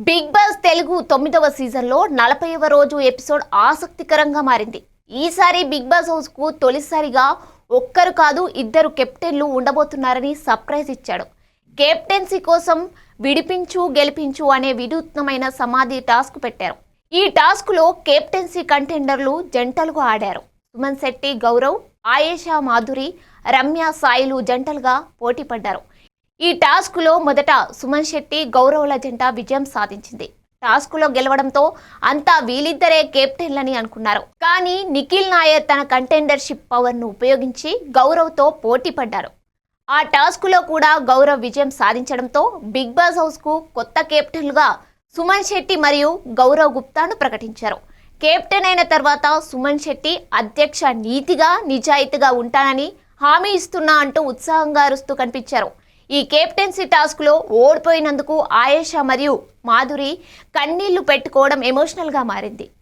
Big boss Telugu 9వ సీజన్లో 40వ రోజు episode ఆసక్తికరంగా మారింది. ఈసారి బిగ్ బాస్ హౌస్కు తొలిసారిగా ఒక్కరు కాదు ఇద్దరు కెప్టెన్లు ఉండబోతున్నారని సర్ప్రైజ్ ఇచ్చాడు. కెప్టెన్సీ కోసం విడిపించు గెలిపించు అనే వినూత్నమైన సమాధి టాస్క్ పెట్టారు. ఈ టాస్క్లో కెప్టెన్సీ కంటెండర్లు జంటలుగా ఆడారు. సుమన్ శెట్టి గౌరవ్, ఆయేషా మాధురి, రమ్య సాయిలు జంటలుగా పోటీ పడ్డారు. ఈ టాస్క్లో మొదట సుమన్ శెట్టి గౌరవ్ల జంట విజయం సాధించింది. టాస్క్లో గెలవడంతో అంతా వీళ్ళిద్దరే కెప్టెన్లని అనుకున్నారు. కానీ నిఖిల్ నాయర్ తన కంటెండర్షిప్ పవర్ను ఉపయోగించి గౌరవ్తో పోటీ పడ్డారు. ఆ టాస్క్లో కూడా గౌరవ్ విజయం సాధించడంతో బిగ్ బాస్ హౌస్కు కొత్త కెప్టెన్లుగా సుమన్ శెట్టి మరియు గౌరవ్ గుప్తాను ప్రకటించారు. కెప్టెన్ అయిన తర్వాత సుమన్ శెట్టి అధ్యక్ష నీతిగా నిజాయితీగా ఉంటానని హామీ ఇస్తున్నా అంటూ ఉత్సాహంగా అరుస్తూ కనిపించారు. ఈ కెప్టెన్సీ టాస్క్లో ఓడిపోయినందుకు ఆయేషా మరియు మాధురి కన్నీళ్లు పెట్టుకోవడం ఎమోషనల్గా మారింది.